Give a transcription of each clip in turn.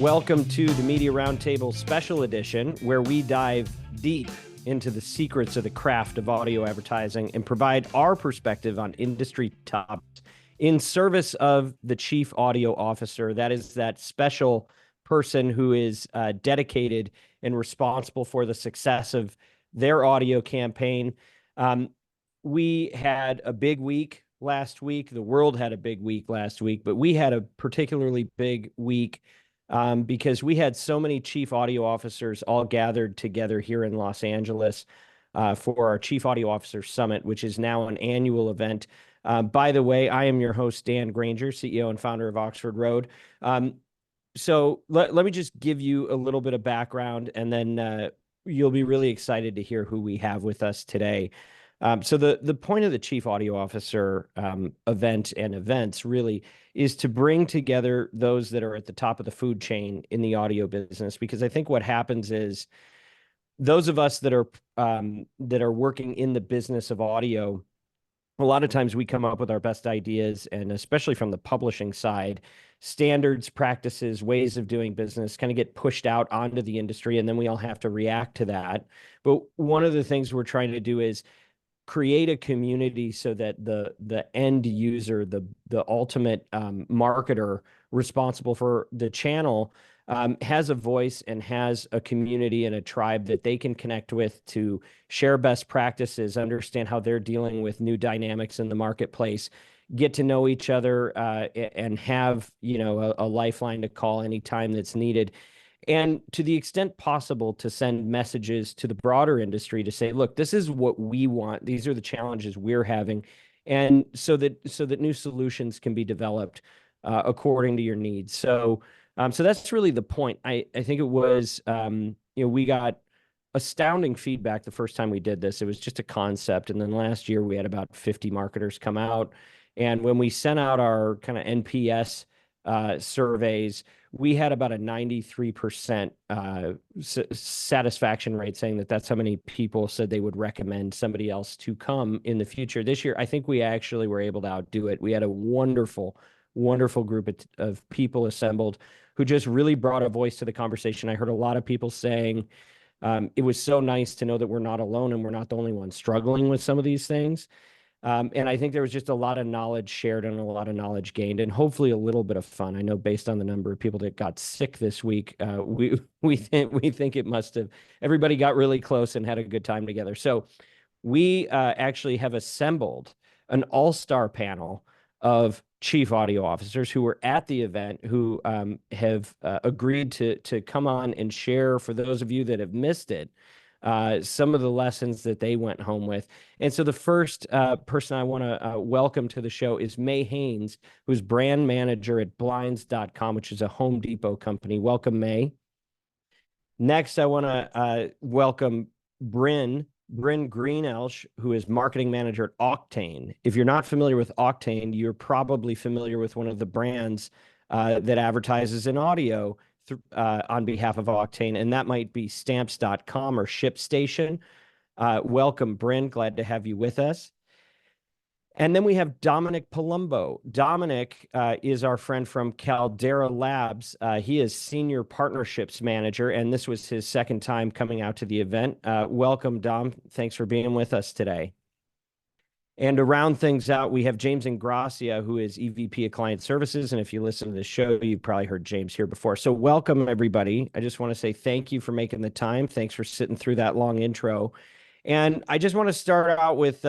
Welcome to the Media Roundtable Special Edition, where we dive deep into the secrets of the craft of audio advertising and provide our perspective on industry topics in service of the Chief Audio Officer. That is that special person who is dedicated and responsible for the success of their audio campaign. We had a big week last week. The world had a big week last week, but we had a particularly big week because we had so many chief audio officers all gathered together here in Los Angeles for our Chief Audio Officer Summit, which is now an annual event. By the way, I am your host, Dan Granger, CEO and founder of Oxford Road. So let me just give you a little bit of background, and then you'll be really excited to hear who we have with us today. So the point of the Chief Audio Officer event and events really is to bring together those that are at the top of the food chain in the audio business, because I think what happens is those of us that are working in the business of audio, a lot of times we come up with our best ideas, and especially from the publishing side, standards, practices, ways of doing business kind of get pushed out onto the industry, and then we all have to react to that. But one of the things we're trying to do is create a community so that the end user, the ultimate marketer responsible for the channel, has a voice and has a community and a tribe that they can connect with to share best practices, understand how they're dealing with new dynamics in the marketplace, get to know each other, and have, a lifeline to call anytime that's needed. And to the extent possible, to send messages to the broader industry to say, look, this is what we want. These are the challenges we're having. And so that new solutions can be developed according to your needs. So that's really the point. I think it was, we got astounding feedback the first time we did this. It was just a concept. And then last year we had about 50 marketers come out. And when we sent out our kind of NPS surveys, we had about a 93% satisfaction rate, saying that that's how many people said they would recommend somebody else to come in the future. This year, I think we actually were able to outdo it. We had a wonderful, wonderful group of people assembled who just really brought a voice to the conversation. I heard a lot of people saying it was so nice to know that we're not alone and we're not the only ones struggling with some of these things. And I think there was just a lot of knowledge shared and a lot of knowledge gained, and hopefully a little bit of fun. I know based on the number of people that got sick this week, we think it must have. Everybody got really close and had a good time together. So we actually have assembled an all-star panel of chief audio officers who were at the event, who have agreed to come on and share, for those of you that have missed it, some of the lessons that they went home with. And so the first person I want to welcome to the show is Haynes, who's brand manager at blinds.com, which is a Home Depot company. Welcome, May. Next, I want to welcome Brynn Greenelsh, who is marketing manager at Auctane. If you're not familiar with Auctane, you're probably familiar with one of the brands that advertises in audio on behalf of Auctane, and that might be stamps.com or ShipStation. Welcome, Brynn. Glad to have you with us. And then we have Dominic Palombo. Dominic is our friend from Caldera Labs. He is Senior Partnerships Manager, and this was his second time coming out to the event. Welcome, Dom. Thanks for being with us today. And to round things out, we have James Ingrassia, who is EVP of Client Services. And if you listen to the show, you've probably heard James here before. So welcome, everybody. I just want to say thank you for making the time. Thanks for sitting through that long intro. And I just want to start out with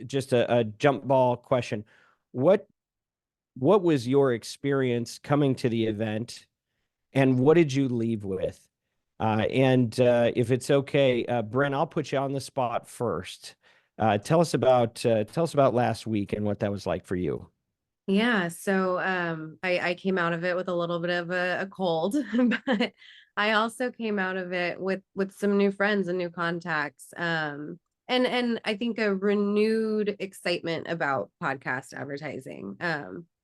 just a jump ball question. What was your experience coming to the event, and what did you leave with? And if it's okay, Brynn, I'll put you on the spot first. Tell us about last week and what that was like for you. Yeah, so I came out of it with a little bit of a cold, but I also came out of it with some new friends and new contacts, and I think a renewed excitement about podcast advertising.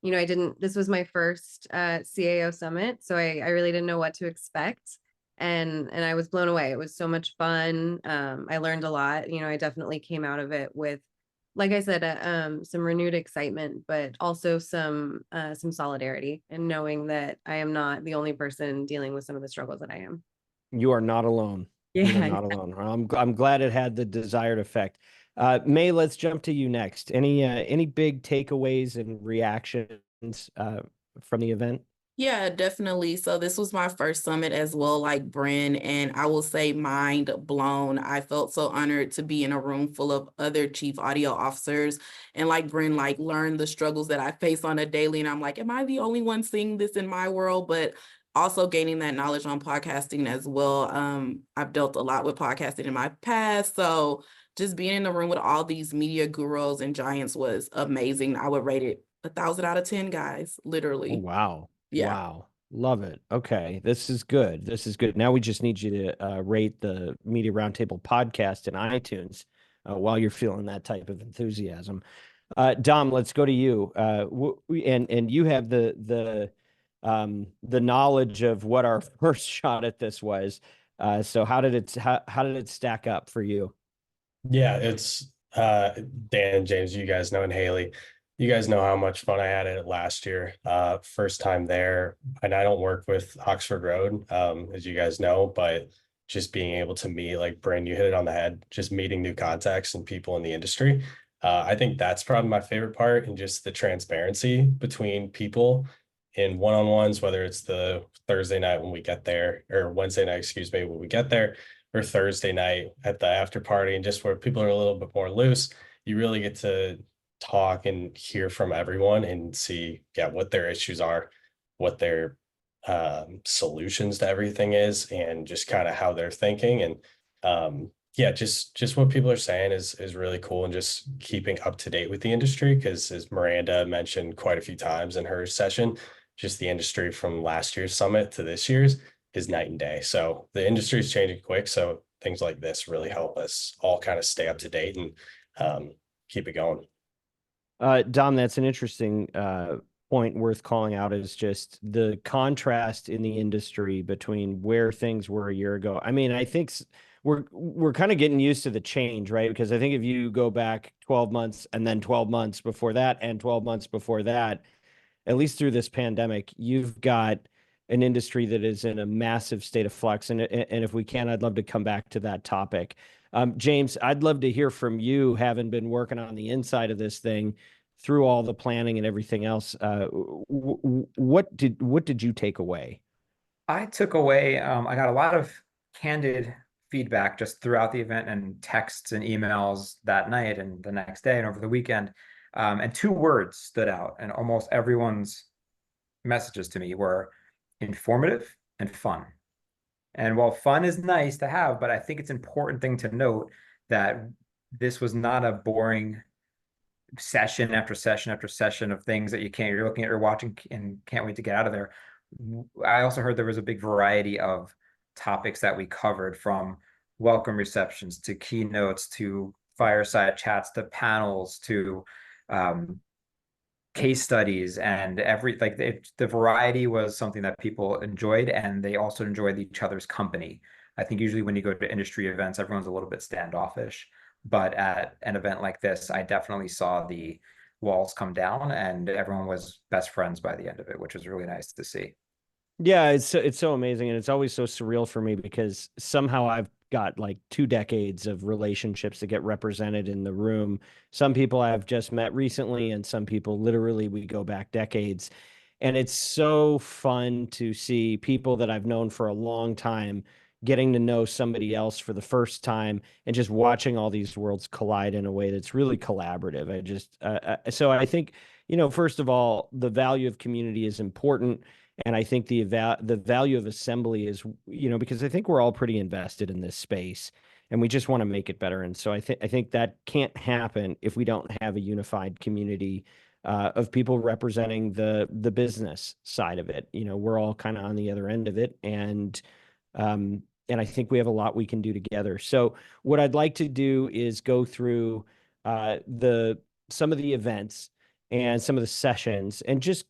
This was my first CAO summit, so I really didn't know what to expect. And I was blown away. It was so much fun. I learned a lot. I definitely came out of it with like I said, some renewed excitement, but also some solidarity, and knowing that I am not the only person dealing with some of the struggles that I am. You are not alone. You are Yeah. not alone. I'm glad it had the desired effect. May, let's jump to you next. Any big takeaways and reactions from the event? Yeah, definitely. So this was my first summit as well, like Brynn, and I will say mind blown. I felt so honored to be in a room full of other chief audio officers and like Brynn, like learn the struggles that I face on a daily. And I'm like, am I the only one seeing this in my world? But also gaining that knowledge on podcasting as well. I've dealt a lot with podcasting in my past. So just being in the room with all these media gurus and giants was amazing. I would rate it 1,000 out of 10, guys, literally. Oh, wow. Yeah. Wow. Love it. Okay. This is good. This is good. Now we just need you to rate the Media Roundtable podcast in iTunes while you're feeling that type of enthusiasm. Dom, let's go to you. And you have the knowledge of what our first shot at this was. So how did it stack up for you? Yeah, it's Dan and James, you guys know, and Haley. You guys know how much fun I had it last year. First time there, and I don't work with Oxford Road, as you guys know, but just being able to meet, like Brynn, you hit it on the head, just meeting new contacts and people in the industry. I think that's probably my favorite part, and just the transparency between people in one-on-ones, whether it's the Thursday night when we get there, or Wednesday night, excuse me, when we get there, or Thursday night at the after party, and just where people are a little bit more loose, you really get to talk and hear from everyone and see, what their issues are, what their solutions to everything is, and just kind of how they're thinking. And just what people are saying is really cool, and just keeping up to date with the industry, because as Miranda mentioned quite a few times in her session, just the industry from last year's summit to this year's is night and day. So the industry is changing quick. So things like this really help us all kind of stay up to date and keep it going. Dom, that's an interesting point worth calling out, is just the contrast in the industry between where things were a year ago. I mean, I think we're kind of getting used to the change, right? Because I think if you go back 12 months and then 12 months before that and 12 months before that, at least through this pandemic, you've got an industry that is in a massive state of flux. And if we can, I'd love to come back to that topic. James, I'd love to hear from you, having been working on the inside of this thing through all the planning and everything else. What did you take away? I took away, I got a lot of candid feedback just throughout the event, and texts and emails that night and the next day and over the weekend. And two words stood out, and almost everyone's messages to me were informative and fun. And while fun is nice to have, but I think it's an important thing to note that this was not a boring session after session after session of things that you're looking at or watching and can't wait to get out of there. I also heard there was a big variety of topics that we covered, from welcome receptions to keynotes to fireside chats to panels to case studies, and the variety was something that people enjoyed, and they also enjoyed each other's company. I think usually when you go to industry events, everyone's a little bit standoffish, but at an event like this, I definitely saw the walls come down and everyone was best friends by the end of it, which was really nice to see. Yeah, it's so amazing, and it's always so surreal for me, because somehow I've got like 2 decades of relationships that get represented in the room. Some people I've just met recently, and some people literally we go back decades. And it's so fun to see people that I've known for a long time getting to know somebody else for the first time, and just watching all these worlds collide in a way that's really collaborative. So I think, first of all, the value of community is important. And I think the value of assembly is, because I think we're all pretty invested in this space, and we just want to make it better. And so I think that can't happen if we don't have a unified community of people representing the business side of it. We're all kind of on the other end of it, and I think we have a lot we can do together. So what I'd like to do is go through some of the events and some of the sessions, and just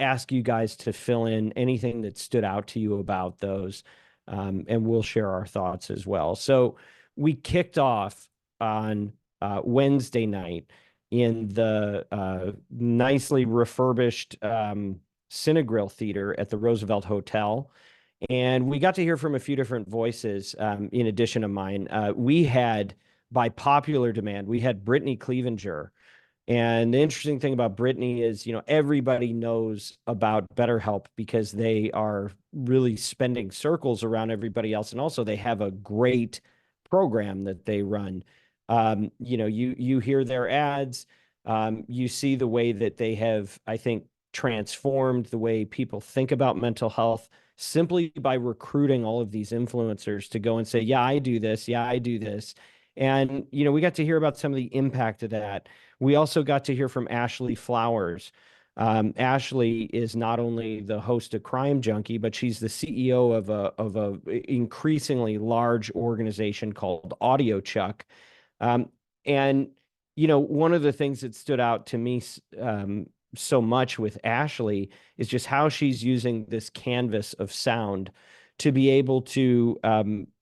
ask you guys to fill in anything that stood out to you about those, and we'll share our thoughts as well. So we kicked off on Wednesday night in the nicely refurbished Cinegrill Theater at the Roosevelt Hotel. And we got to hear from a few different voices in addition to mine. We had, by popular demand, we had Brittany Clevenger. And the interesting thing about Brittany is, everybody knows about BetterHelp because they are really spending circles around everybody else. And also they have a great program that they run. You hear their ads, you see the way that they have, I think, transformed the way people think about mental health simply by recruiting all of these influencers to go and say, yeah, I do this. Yeah, I do this. And, we got to hear about some of the impact of that. We also got to hear from Ashley Flowers. Ashley is not only the host of Crime Junkie, but she's the CEO of a increasingly large organization called Audio Chuck. And one of the things that stood out to me so much with Ashley is just how she's using this canvas of sound to be able to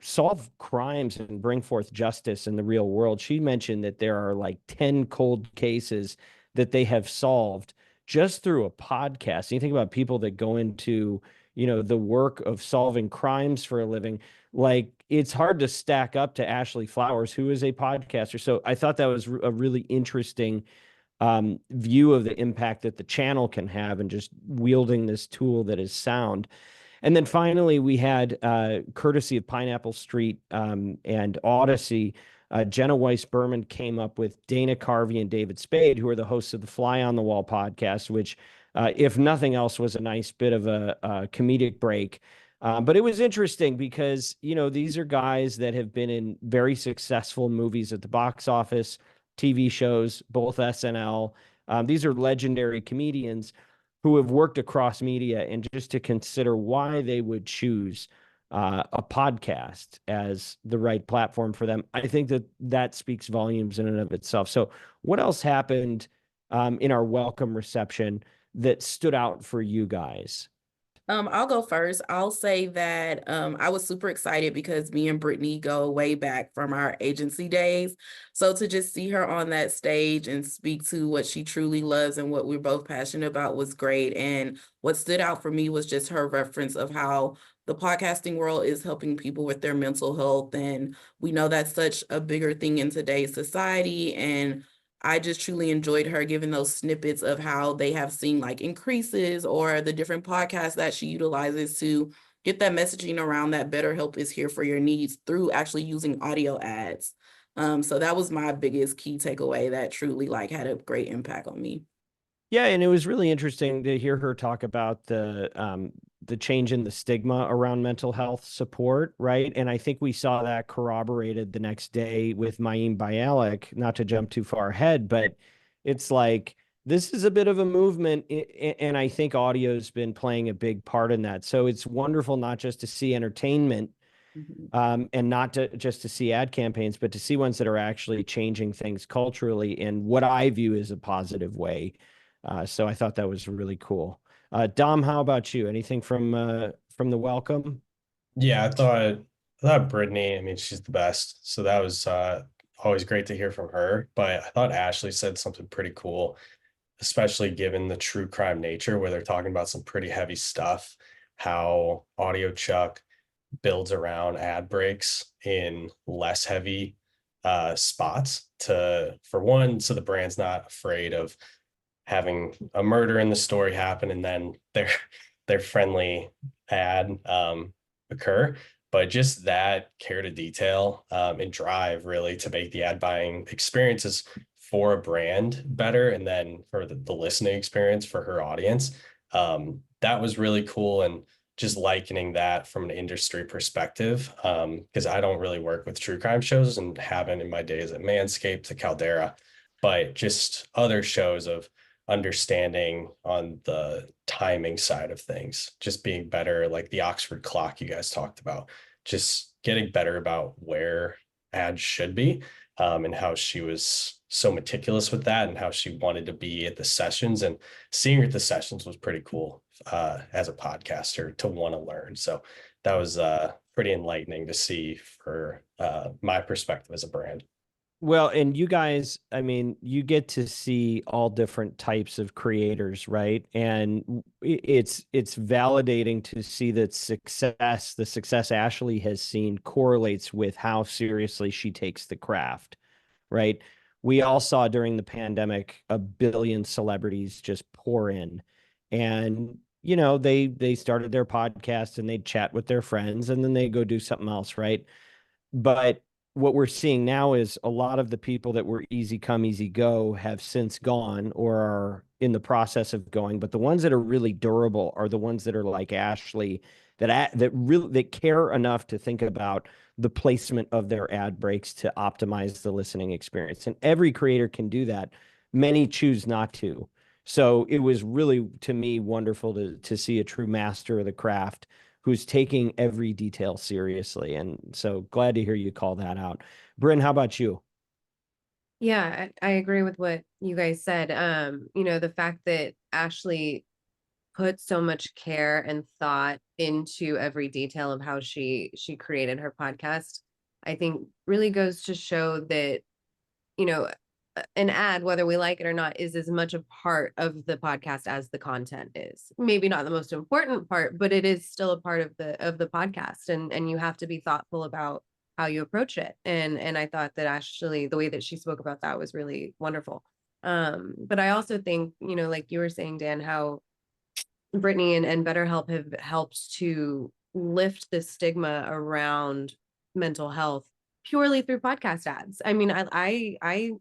solve crimes and bring forth justice in the real world. She mentioned that there are like 10 cold cases that they have solved just through a podcast. And you think about people that go into, the work of solving crimes for a living, like it's hard to stack up to Ashley Flowers, who is a podcaster. So I thought that was a really interesting view of the impact that the channel can have and just wielding this tool that is sound. And then finally, we had, courtesy of Pineapple Street and Odyssey, Jenna Weiss-Berman came up with Dana Carvey and David Spade, who are the hosts of the Fly on the Wall podcast, which, if nothing else, was a nice bit of a comedic break. But it was interesting because, these are guys that have been in very successful movies at the box office, TV shows, both SNL. These are legendary comedians who have worked across media, and just to consider why they would choose a podcast as the right platform for them. I think that speaks volumes in and of itself. So what else happened in our welcome reception that stood out for you guys? I'll go first. I'll say that I was super excited because me and Brittany go way back from our agency days. So to just see her on that stage and speak to what she truly loves and what we're both passionate about was great. And what stood out for me was just her reference of how the podcasting world is helping people with their mental health. And we know that's such a bigger thing in today's society. And I just truly enjoyed her giving those snippets of how they have seen like increases or the different podcasts that she utilizes to get that messaging around that BetterHelp is here for your needs through actually using audio ads. So that was my biggest key takeaway that truly like had a great impact on me. Yeah, and it was really interesting to hear her talk about the change in the stigma around mental health support, right? And I think we saw that corroborated the next day with Mayim Bialik, not to jump too far ahead, but it's like this is a bit of a movement, and I think audio's been playing a big part in that. So it's wonderful not just to see entertainment and not just to see ad campaigns, but to see ones that are actually changing things culturally in what I view as a positive way. So I thought that was really cool. Dom, how about you? Anything from the welcome? Yeah, I thought Brittany, I mean, she's the best. So that was always great to hear from her. But I thought Ashley said something pretty cool, especially given the true crime nature where they're talking about some pretty heavy stuff, how Audio Chuck builds around ad breaks in less heavy spots for one, so the brand's not afraid of having a murder in the story happen and then their friendly ad occur, but just that care to detail and drive really to make the ad buying experiences for a brand better, and then for the listening experience for her audience. That was really cool, and just likening that from an industry perspective, because I don't really work with true crime shows and haven't in my days at Manscaped to Caldera, but just other shows of understanding on the timing side of things, just being better, like the Oxford clock you guys talked about, just getting better about where ads should be, and how she was so meticulous with that and how she wanted to be at the sessions, and seeing her at the sessions was pretty cool as a podcaster to want to learn. So that was pretty enlightening to see for my perspective as a brand. Well, and you guys, I mean, you get to see all different types of creators, right? And it's validating to see that the success Ashley has seen correlates with how seriously she takes the craft, right? We all saw during the pandemic a billion celebrities just pour in, and they started their podcast and they'd chat with their friends and then they go do something else, right? But what we're seeing now is a lot of the people that were easy come, easy go have since gone or are in the process of going. But the ones that are really durable are the ones that are like Ashley, that care enough to think about the placement of their ad breaks to optimize the listening experience. And every creator can do that. Many choose not to. So it was really, to me, wonderful to see a true master of the craft who's taking every detail seriously. And so glad to hear you call that out. Brynn, how about you? Yeah, I agree with what you guys said. The fact that Ashley put so much care and thought into every detail of how she created her podcast, I think really goes to show that, an ad, whether we like it or not, is as much a part of the podcast as the content is. Maybe not the most important part, but it is still a part of the podcast. And you have to be thoughtful about how you approach it. And I thought that Ashley, the way that she spoke about that was really wonderful. But I also think, like you were saying, Dan, how Brittany and BetterHelp have helped to lift the stigma around mental health purely through podcast ads. I mean, I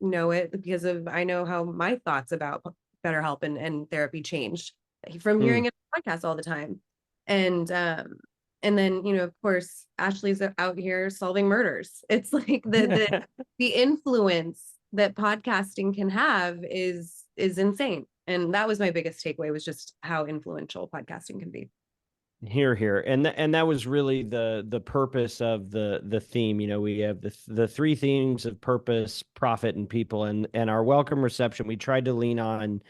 know it because I know how my thoughts about BetterHelp and therapy changed from hearing it on podcasts all the time. And then, of course, Ashley's out here solving murders. It's like the influence that podcasting can have is insane. And that was my biggest takeaway, was just how influential podcasting can be. Here. And that was really the purpose of the theme. We have the three themes of purpose, profit, and people, and our welcome reception. We tried to lean on,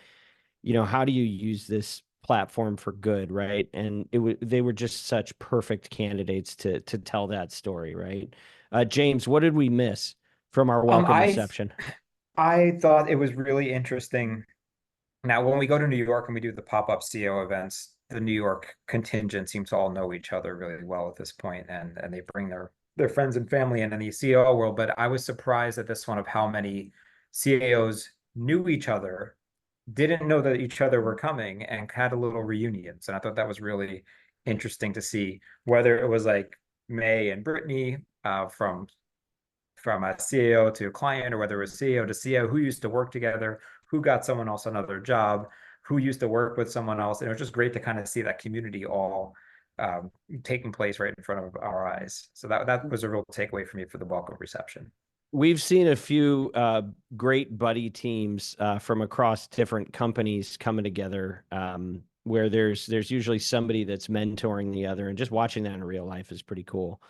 how do you use this platform for good, right? And they were just such perfect candidates to tell that story, right? James, what did we miss from our welcome reception? I thought it was really interesting. Now, when we go to New York and we do the pop-up CAO events, the New York contingent seems to all know each other really well at this point, and they bring their friends and family in the CAO world. But I was surprised at this one of how many CAOs knew each other, didn't know that each other were coming, and had a little reunions. And I thought that was really interesting to see, whether it was like May and Brittany from a CAO to a client, or whether it was CAO to CAO who used to work together, who got someone else another job, who used to work with someone else. And it was just great to kind of see that community all taking place right in front of our eyes. So that was a real takeaway for me for the welcome reception. We've seen a few great buddy teams from across different companies coming together, where there's usually somebody that's mentoring the other, and just watching that in real life is pretty cool.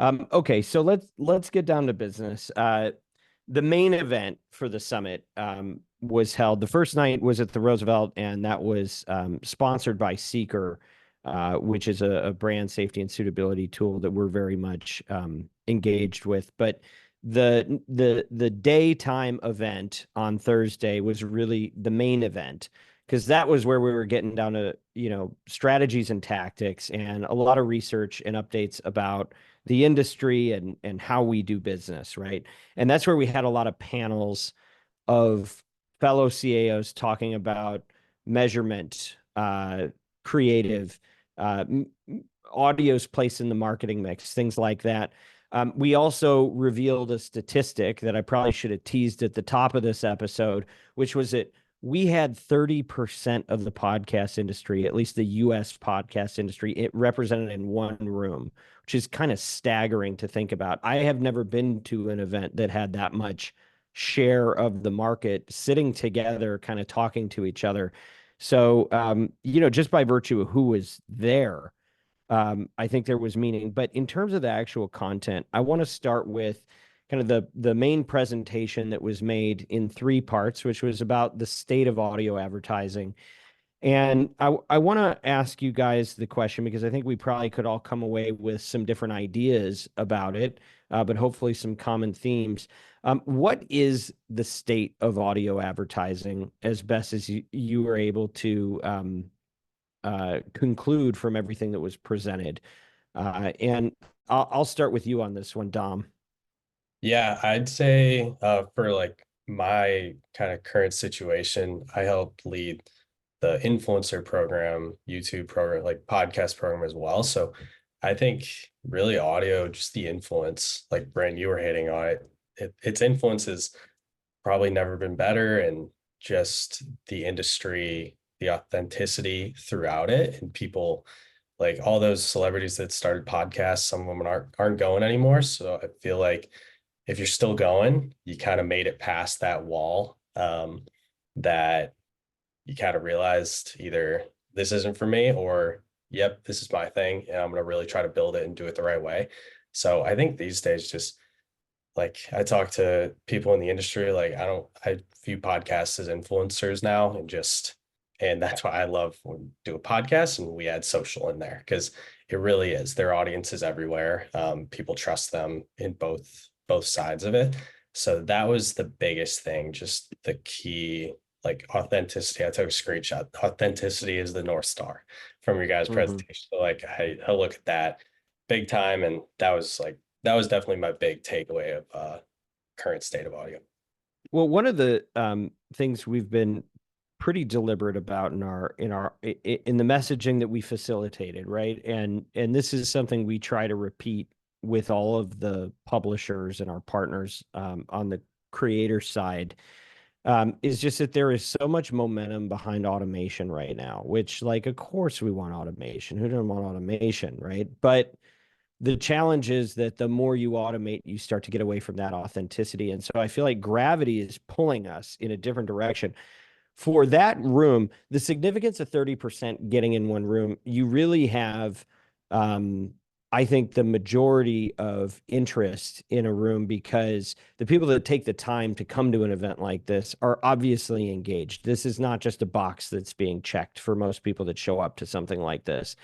Okay, so let's get down to business. The main event for the summit was held. The first night was at the Roosevelt, and that was sponsored by Seeker, which is a brand safety and suitability tool that we're very much engaged with. But the daytime event on Thursday was really the main event, because that was where we were getting down to strategies and tactics, and a lot of research and updates about the industry and how we do business, right? And that's where we had a lot of panels of fellow CAOs talking about measurement, creative, audio's place in the marketing mix, things like that. We also revealed a statistic that I probably should have teased at the top of this episode, which was that we had 30% of the podcast industry, at least the US podcast industry, it represented in one room, which is kind of staggering to think about. I have never been to an event that had that much share of the market sitting together, kind of talking to each other. So, just by virtue of who was there, I think there was meaning. But in terms of the actual content, I want to start with kind of the main presentation that was made in three parts, which was about the state of audio advertising. And I want to ask you guys the question, because I think we probably could all come away with some different ideas about it. but hopefully some common themes. What is the state of audio advertising as best as you were able to conclude from everything that was presented? And I'll start with you on this one, Dom. Yeah, I'd say for like my kind of current situation, I help lead the influencer program, YouTube program, like podcast program as well. So I think really audio, just the influence, like Brynn, you were hitting on its influence has probably never been better, and just the industry, the authenticity throughout it, and people like all those celebrities that started podcasts, some of them aren't going anymore. So I feel like if you're still going, you kind of made it past that wall, that you kind of realized either this isn't for me, or yep, this is my thing and I'm going to really try to build it and do it the right way. So I think these days, just like I talk to people in the industry, like I view podcasts as influencers now, and that's why I love when we do a podcast and we add social in there, because it really is, their audience is everywhere. People trust them in both sides of it. So that was the biggest thing, just the key, like authenticity. I took a screenshot. Authenticity is the North Star from your guys' presentation. So like I look at that big time, and that was definitely my big takeaway of current state of audio. Well, one of the things we've been pretty deliberate about in the messaging that we facilitated, right? And this is something we try to repeat with all of the publishers and our partners on the creator side, is just that there is so much momentum behind automation right now, which, like, of course we want automation. Who doesn't want automation, right? But the challenge is that the more you automate, you start to get away from that authenticity. And so I feel like gravity is pulling us in a different direction. For that room, the significance of 30% getting in one room, you really have, I think, the majority of interest in a room, because the people that take the time to come to an event like this are obviously engaged. This is not just a box that's being checked for most people that show up to something like this.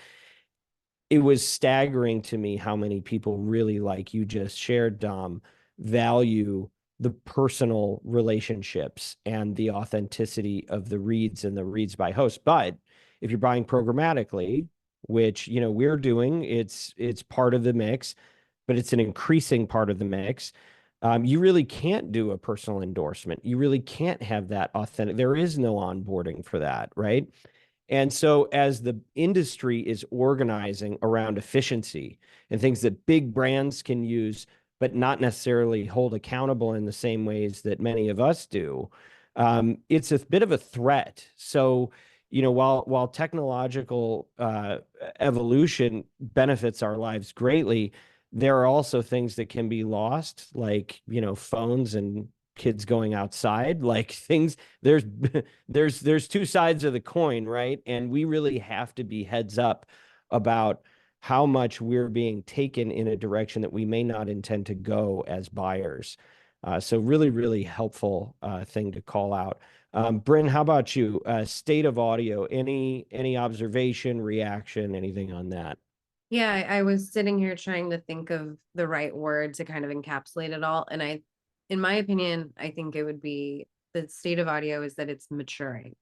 It was staggering to me how many people really, like you just shared, Dom, value the personal relationships and the authenticity of the reads and the reads by host. But if you're buying programmatically, which, you know, we're doing, it's part of the mix, but it's an increasing part of the mix. You really can't do a personal endorsement. You really can't have that authentic. There is no onboarding for that, right? And so as the industry is organizing around efficiency and things that big brands can use, but not necessarily hold accountable in the same ways that many of us do, it's a bit of a threat. So, you know, while technological evolution benefits our lives greatly, there are also things that can be lost, like, you know, phones and kids going outside, like things. There's two sides of the coin, right? And we really have to be heads up about how much we're being taken in a direction that we may not intend to go as buyers. So really, really helpful thing to call out. Brynn, how about you? State of audio, any observation, reaction, anything on that? Yeah, I was sitting here trying to think of the right word to kind of encapsulate it all. And in my opinion, I think it would be the state of audio is that it's maturing,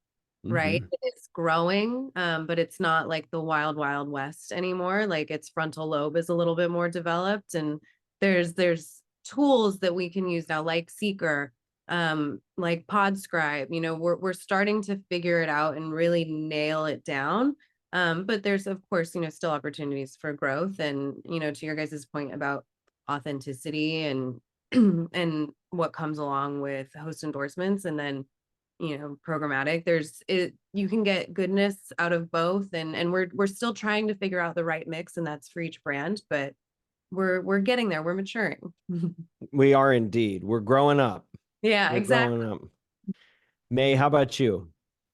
right? It's growing, but it's not like the wild, wild west anymore. Like its frontal lobe is a little bit more developed, and there's tools that we can use now, like Seeker, like Podscribe. You know, we're starting to figure it out and really nail it down. But there's, of course, you know, still opportunities for growth. And, you know, to your guys' point about authenticity and and what comes along with host endorsements, and then, you know, programmatic, you can get goodness out of both. And we're still trying to figure out the right mix, and that's for each brand, but we're getting there. We're maturing. We are indeed. We're growing up. Yeah, We're exactly. growing up. May, how about you?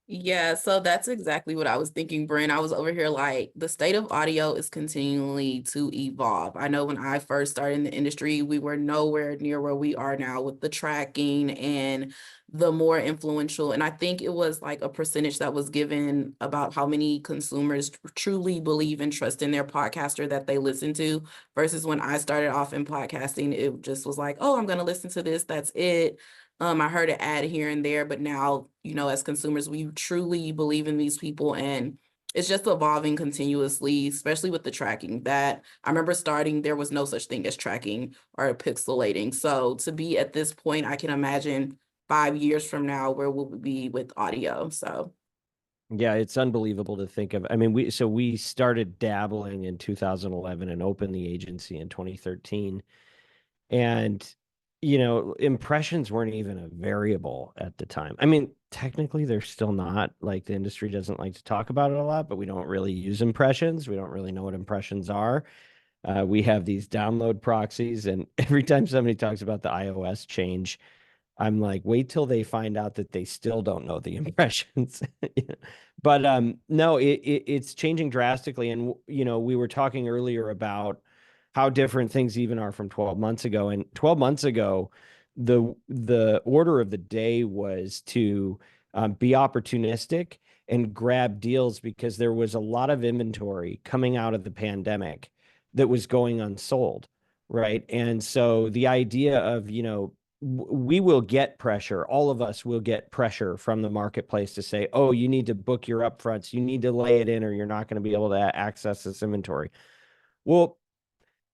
Yeah, so that's exactly what I was thinking, Brynn. I was over here like the state of audio is continually to evolve. I know when I first started in the industry, we were nowhere near where we are now with the tracking and the more influential. And I think it was like a percentage that was given about how many consumers truly believe and trust in their podcaster that they listen to, versus when I started off in podcasting, it just was like, oh, I'm going to listen to this. That's it. I heard an ad here and there, but now, as consumers, we truly believe in these people, and it's just evolving continuously, especially with the tracking. That I remember starting, there was no such thing as tracking or pixelating. So to be at this point, I can imagine 5 years from now where we'll be with audio. So Yeah, it's unbelievable to think of. I mean, we started dabbling in 2011 and opened the agency in 2013. And, impressions weren't even a variable at the time. I mean, technically they're still not. Like, the industry doesn't like to talk about it a lot, but we don't really use impressions. We don't really know what impressions are. We have these download proxies, and every time somebody talks about the iOS change, I'm like, wait till they find out that they still don't know the impressions. But no, it's changing drastically. And we were talking earlier about how different things even are from 12 months ago. And 12 months ago, the order of the day was to be opportunistic and grab deals, because there was a lot of inventory coming out of the pandemic that was going unsold, right? And so the idea of, we will get pressure. All of us will get pressure from the marketplace to say, oh, you need to book your upfronts. You need to lay it in, or you're not going to be able to access this inventory. Well,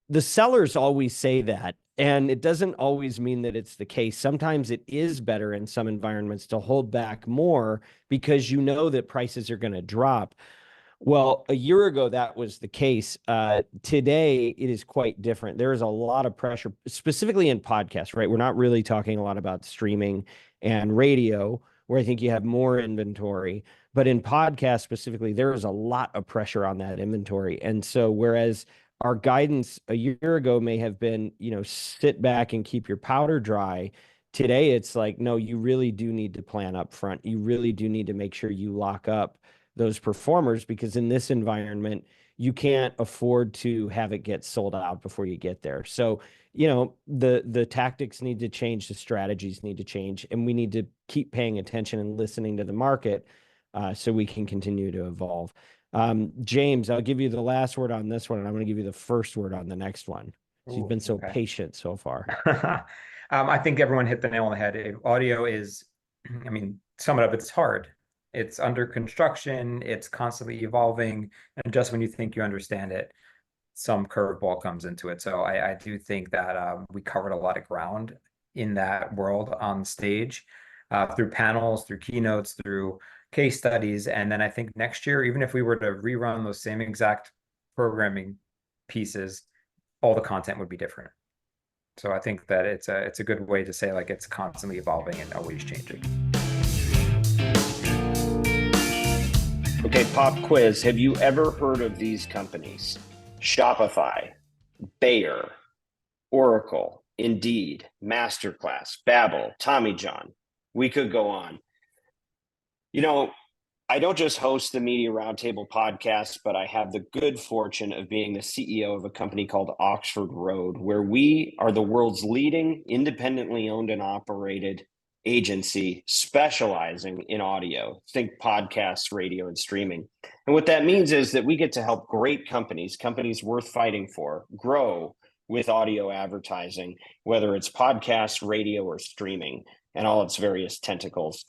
the sellers always say that, and it doesn't always mean that it's the case. Sometimes it is better in some environments to hold back more because you know that prices are going to drop. Well, a year ago, that was the case. Today, it is quite different. There is a lot of pressure, specifically in podcasts, right? We're not really talking a lot about streaming and radio, where I think you have more inventory. But in podcasts specifically, there is a lot of pressure on that inventory. And so whereas our guidance a year ago may have been, sit back and keep your powder dry, today it's like, no, you really do need to plan up front. You really do need to make sure you lock up those performers, because in this environment, you can't afford to have it get sold out before you get there. So, the tactics need to change, the strategies need to change, and we need to keep paying attention and listening to the market so we can continue to evolve. James, I'll give you the last word on this one, and I'm going to give you the first word on the next one. So you've been so patient so far. I think everyone hit the nail on the head. Audio is, sum it up, it's hard. It's under construction. It's constantly evolving. And just when you think you understand it, some curveball comes into it. So I do think that we covered a lot of ground in that world on stage through panels, through keynotes, through case studies. And then I think next year, even if we were to rerun those same exact programming pieces, all the content would be different. So I think that it's a good way to say, like, it's constantly evolving and always changing. Okay, pop quiz. Have you ever heard of these companies? Shopify, Bayer, Oracle, Indeed, Masterclass, Babbel, Tommy John. We could go on. I don't just host the Media Roundtable podcast, but I have the good fortune of being the CEO of a company called Oxford Road, where we are the world's leading independently owned and operated agency specializing in audio. Think podcasts, radio, and streaming. And what that means is that we get to help great companies worth fighting for, grow with audio advertising, whether it's podcasts, radio, or streaming, and all its various tentacles.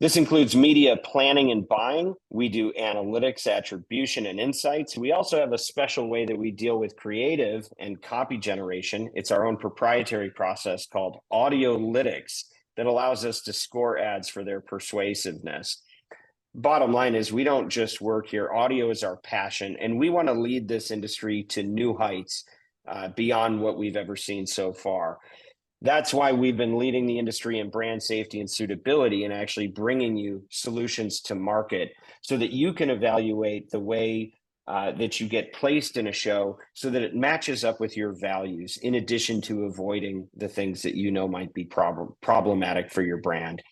This includes media planning and buying. We do analytics, attribution, and insights. We also have a special way that we deal with creative and copy generation. It's our own proprietary process called Audiolytics that allows us to score ads for their persuasiveness. Bottom line is, we don't just work here. Audio is our passion, and we want to lead this industry to new heights beyond what we've ever seen so far. That's why we've been leading the industry in brand safety and suitability, and actually bringing you solutions to market so that you can evaluate the way that you get placed in a show so that it matches up with your values, in addition to avoiding the things that might be problematic for your brand.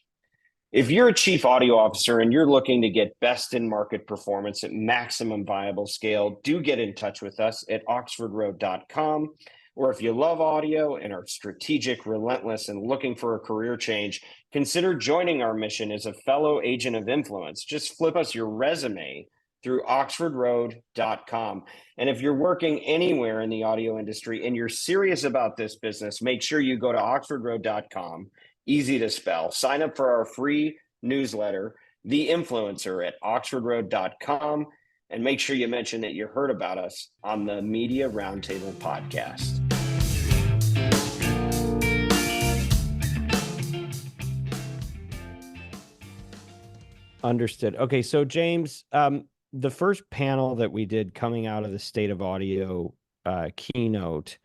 If you're a chief audio officer and you're looking to get best in market performance at maximum viable scale, do get in touch with us at oxfordroad.com. Or if you love audio and are strategic, relentless, and looking for a career change, consider joining our mission as a fellow agent of influence. Just flip us your resume through oxfordroad.com. And if you're working anywhere in the audio industry and you're serious about this business, make sure you go to oxfordroad.com. Easy to spell. Sign up for our free newsletter, The Influencer, at oxfordroad.com. And make sure you mention that you heard about us on the Media Roundtable podcast. Understood. Okay, so James, the first panel that we did coming out of the State of Audio keynote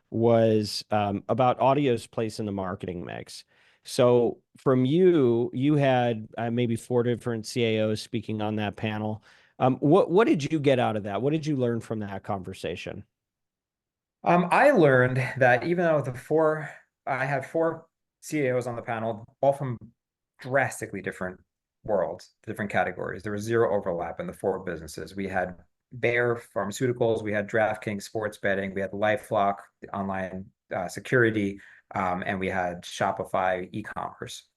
was about audio's place in the marketing mix. So from you had maybe 4 different CAOs speaking on that panel. What did you get out of that? What did you learn from that conversation? I learned that even though I had 4 CAOs on the panel, all from drastically different worlds, different categories. There was zero overlap in the 4 businesses. We had Bayer Pharmaceuticals, we had DraftKings sports betting, we had LifeLock, the online security, and we had Shopify e-commerce.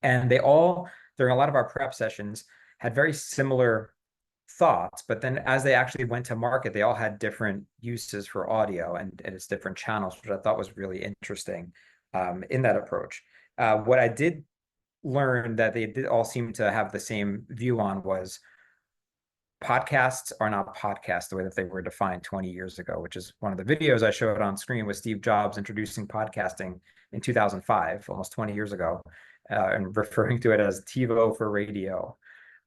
And they all, during a lot of our prep sessions, had very similar thoughts, but then as they actually went to market, they all had different uses for audio and its different channels, which I thought was really interesting in that approach. What I did learn that they did all seem to have the same view on was podcasts are not podcasts the way that they were defined 20 years ago, which is one of the videos I showed on screen with Steve Jobs introducing podcasting in 2005, almost 20 years ago, and referring to it as TiVo for radio.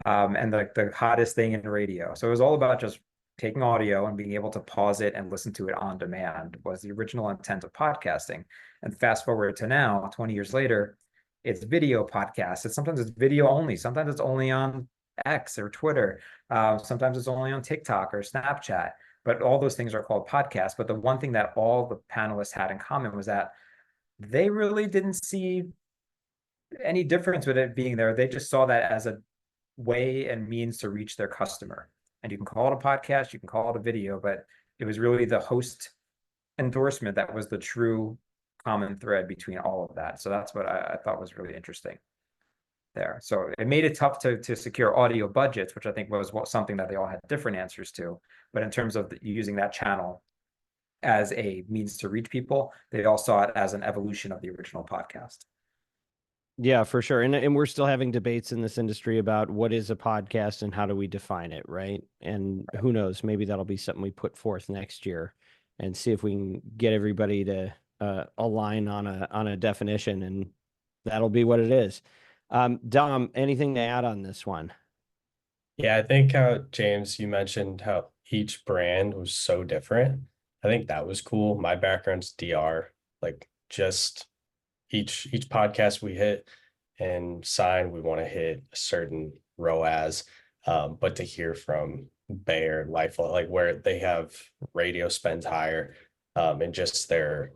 And the hottest thing in radio. So it was all about just taking audio and being able to pause it and listen to it on demand was the original intent of podcasting. And fast forward to now, 20 years later, it's video podcasts. Sometimes it's video only. Sometimes it's only on X or Twitter. Sometimes it's only on TikTok or Snapchat. But all those things are called podcasts. But the one thing that all the panelists had in common was that they really didn't see any difference with it being there. They just saw that as a way and means to reach their customer. And you can call it a podcast, you can call it a video, but it was really the host endorsement that was the true common thread between all of that. So that's what I thought was really interesting there. So it made it tough to secure audio budgets, which I think was something that they all had different answers to. But in terms of using that channel as a means to reach people, they all saw it as an evolution of the original podcast. Yeah, for sure. And we're still having debates in this industry about what is a podcast and how do we define it, right? And who knows, maybe that'll be something we put forth next year and see if we can get everybody to align on a definition, and that'll be what it is. Dom, anything to add on this one? Yeah, I think James, you mentioned how each brand was so different. I think that was cool. My background's DR, like just each podcast we hit and sign, we want to hit a certain ROAS. But to hear from Bayer, LifeLock, like where they have radio spends higher, and just their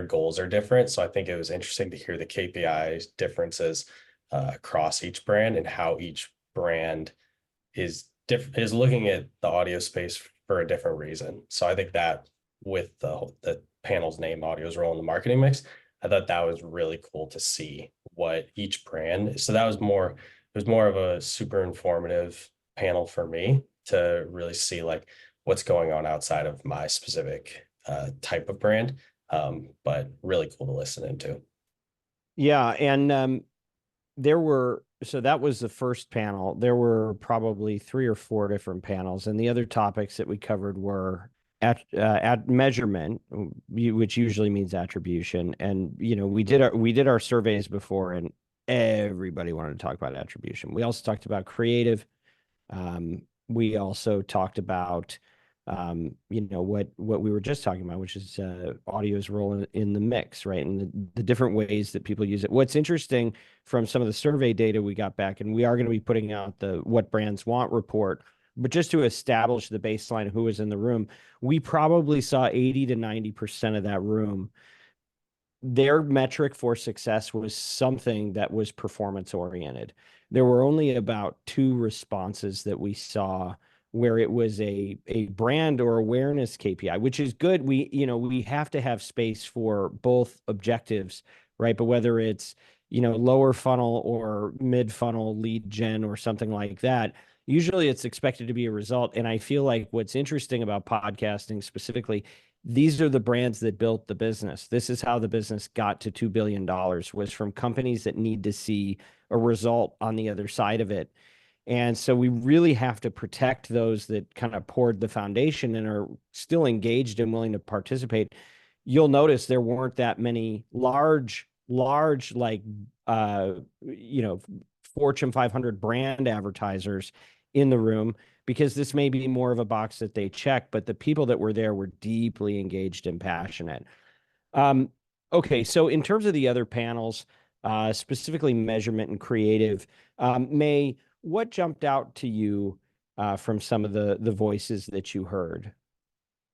goals are different. So I think it was interesting to hear the KPI differences across each brand and how each brand is looking at the audio space for a different reason. So I think that with the panel's name, Audio's Role in the Marketing Mix, I thought that was really cool to see what each brand. So that was more of a super informative panel for me to really see like what's going on outside of my specific type of brand. But really cool to listen into. Yeah. And so that was the first panel. There were probably 3 or 4 different panels, and the other topics that we covered were at measurement, which usually means attribution. And, we did our surveys before, and everybody wanted to talk about attribution. We also talked about creative. We also talked about, what we were just talking about, which is audio's role in the mix, right? And the different ways that people use it. What's interesting from some of the survey data we got back, and we are going to be putting out the What Brands Want report, but just to establish the baseline of who was in the room, we probably saw 80 to 90% of that room their metric for success was something that was performance oriented. There were only about 2 responses that we saw where it was a brand or awareness KPI, which is good. We have to have space for both objectives, right? But whether it's, lower funnel or mid funnel lead gen or something like that, usually it's expected to be a result. And I feel like what's interesting about podcasting specifically, these are the brands that built the business. This is how the business got to $2 billion, was from companies that need to see a result on the other side of it. And so we really have to protect those that kind of poured the foundation and are still engaged and willing to participate. You'll notice there weren't that many large, like, Fortune 500 brand advertisers in the room, because this may be more of a box that they check, but the people that were there were deeply engaged and passionate. Okay, so in terms of the other panels, specifically measurement and creative, May, what jumped out to you from some of the voices that you heard?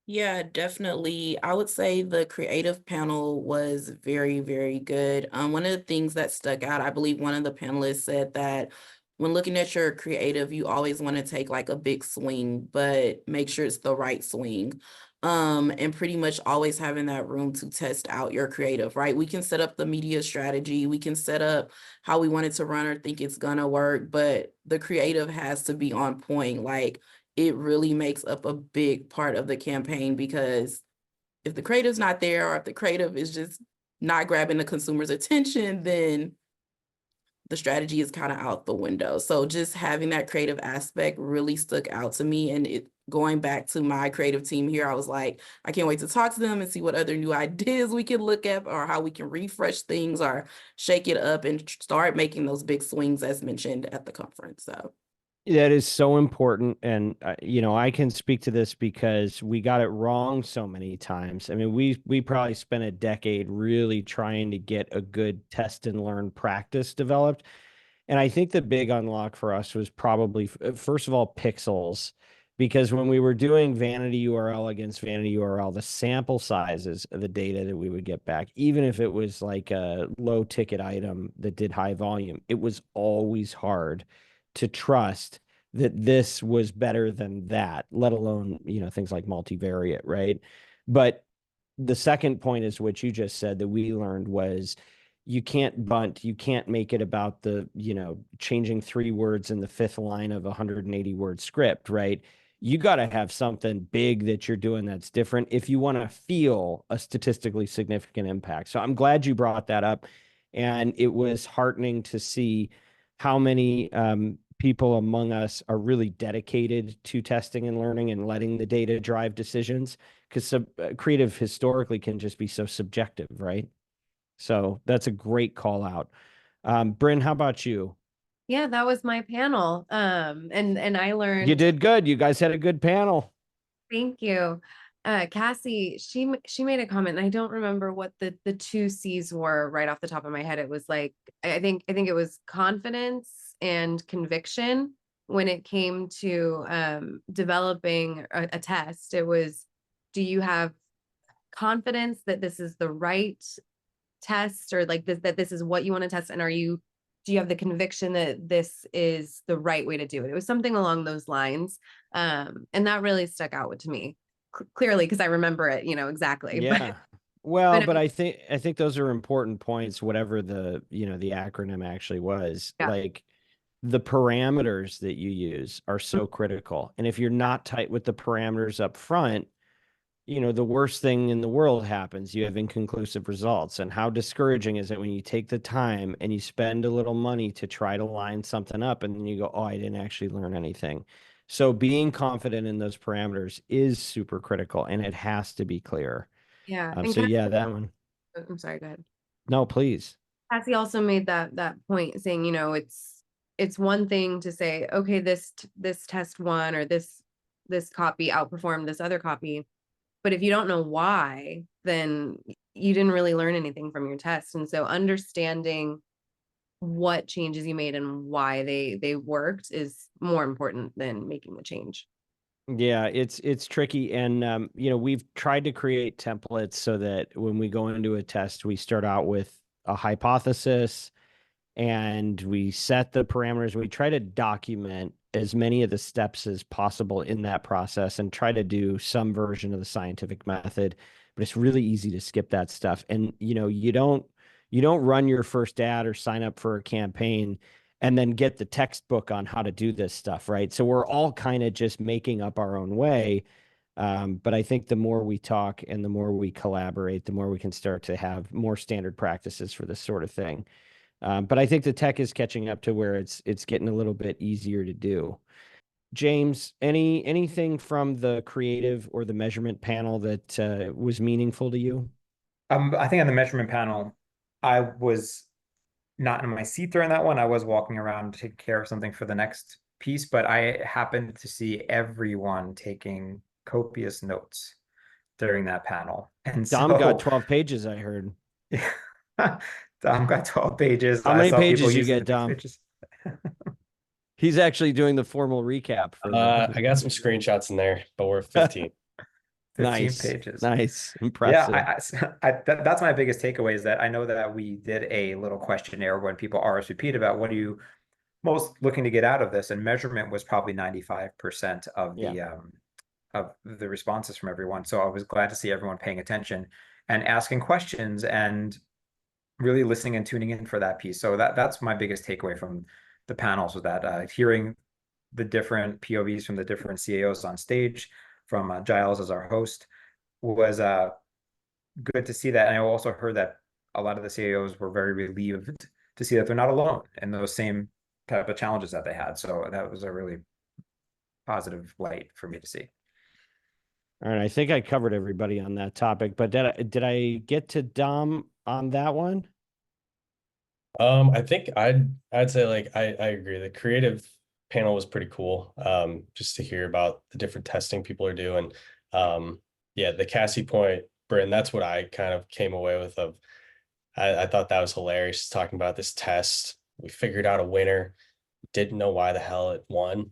Yeah, definitely. I would say the creative panel was very, very good. One of the things that stuck out, I believe one of the panelists said that when looking at your creative, you always want to take like a big swing, but make sure it's the right swing. And pretty much always having that room to test out your creative, right? We can set up the media strategy, we can set up how we want it to run or think it's gonna work, but the creative has to be on point. Like, it really makes up a big part of the campaign, because if the creative's not there, or if the creative is just not grabbing the consumer's attention, then the strategy is kind of out the window. So just having that creative aspect really stuck out to me. And going back to my creative team here, I was like, I can't wait to talk to them and see what other new ideas we can look at, or how we can refresh things or shake it up and start making those big swings as mentioned at the conference. So that is so important. And, I can speak to this because we got it wrong so many times. I mean, we probably spent a decade really trying to get a good test and learn practice developed. And I think the big unlock for us was probably, first of all, pixels, because when we were doing vanity URL against vanity URL, the sample sizes of the data that we would get back, even if it was like a low ticket item that did high volume, it was always hard to trust that this was better than that, let alone, things like multivariate, right? But the second point is what you just said that we learned was, you can't bunt, you can't make it about the, changing 3 words in the 5th line of a 180 word script, right? You got to have something big that you're doing that's different if you want to feel a statistically significant impact. So I'm glad you brought that up. And it was heartening to see how many people among us are really dedicated to testing and learning and letting the data drive decisions, because creative historically can just be so subjective, right? So that's a great call out. Brynn, how about you? Yeah, that was my panel. And I learned. You did good. You guys had a good panel. Thank you. Cassie, she made a comment, and I don't remember what the 2 C's were right off the top of my head. It was like, I think it was confidence and conviction when it came to developing a test. It was, do you have confidence that this is the right test, or like this, that this is what you want to test, and do you have the conviction that this is the right way to do it? It was something along those lines. And that really stuck out to me clearly, because I remember it, exactly. Yeah. Well, but I think those are important points, whatever the, the acronym actually was. Yeah. Like, the parameters that you use are so critical. And if you're not tight with the parameters up front, the worst thing in the world happens. You have inconclusive results. And how discouraging is it when you take the time and you spend a little money to try to line something up, and then you go, oh, I didn't actually learn anything. So being confident in those parameters is super critical, and it has to be clear. Yeah. So yeah, that one. I'm sorry, go ahead. No, please. Cassie also made that point, saying, it's one thing to say, okay, this test one, or this copy outperformed this other copy. But if you don't know why, then you didn't really learn anything from your test. And so understanding what changes you made and why they worked is more important than making the change. Yeah, it's tricky. And we've tried to create templates so that when we go into a test, we start out with a hypothesis and we set the parameters. We try to document as many of the steps as possible in that process and try to do some version of the scientific method. But it's really easy to skip that stuff. And you don't run your first ad or sign up for a campaign and then get the textbook on how to do this stuff, right? So we're all kind of just making up our own way. But I think the more we talk and the more we collaborate, the more we can start to have more standard practices for this sort of thing. But I think the tech is catching up to where it's getting a little bit easier to do. James, anything from the creative or the measurement panel that was meaningful to you? I think on the measurement panel, I was not in my seat during that one. I was walking around to take care of something for the next piece, but I happened to see everyone taking copious notes during that panel. And Dom got so 12 pages, I heard. Dom got 12 pages. How I many saw people pages you using get, the big Dom? pages. He's actually doing the formal recap for I got some screenshots in there, but we're 15. 15 Nice. pages. Nice. Yeah, Impressive. that's my biggest takeaway is that I know that we did a little questionnaire when people RSVP'd about what are you most looking to get out of this, and measurement was probably 95% of the responses from everyone. So I was glad to see everyone paying attention and asking questions and really listening and tuning in for that piece. So that's my biggest takeaway from the panels, was that hearing the different POVs from the different CAOs on stage, from Giles as our host, was good to see that. And I also heard that a lot of the CAOs were very relieved to see that they're not alone in those same type of challenges that they had. So that was a really positive light for me to see. All right. I think I covered everybody on that topic, but did I get to Dom on that one? I think I'd say like I agree. The creative panel was pretty cool. Just to hear about the different testing people are doing. Yeah, the Cassie point, Brynn, that's what I kind of came away with of. I thought that was hilarious talking about this test. We figured out a winner, didn't know why the hell it won.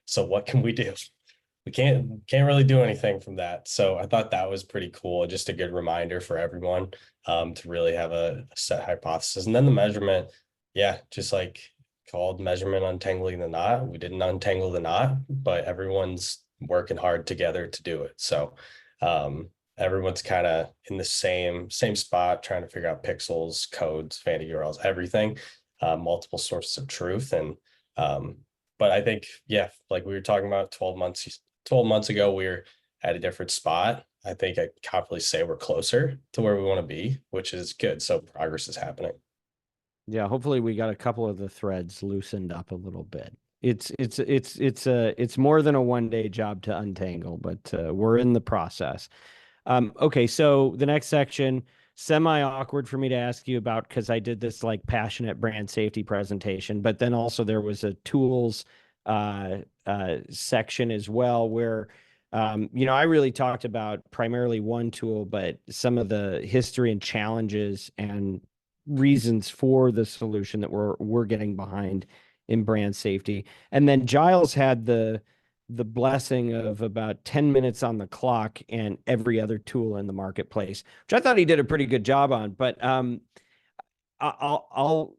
So what can we do? We can't really do anything from that. So I thought that was pretty cool. Just a good reminder for everyone to really have a set hypothesis. And then the measurement, yeah, just like called measurement untangling the knot. We didn't untangle the knot, but everyone's working hard together to do it. So everyone's kind of in the same spot, trying to figure out pixels, codes, vanity URLs, everything, multiple sources of truth. And but I think, yeah, like we were talking about 12 months ago, we were at a different spot. I think I confidently say we're closer to where we want to be, which is good. So progress is happening. Yeah, hopefully we got a couple of the threads loosened up a little bit. It's more than a one-day job to untangle, but we're in the process. Okay, so the next section, semi-awkward for me to ask you about because I did this like passionate brand safety presentation, but then also there was a tools section as well where I really talked about primarily one tool, but some of the history and challenges and reasons for the solution that we're getting behind in brand safety. And then Giles had the blessing of about 10 minutes on the clock and every other tool in the marketplace, which I thought he did a pretty good job on. But I'll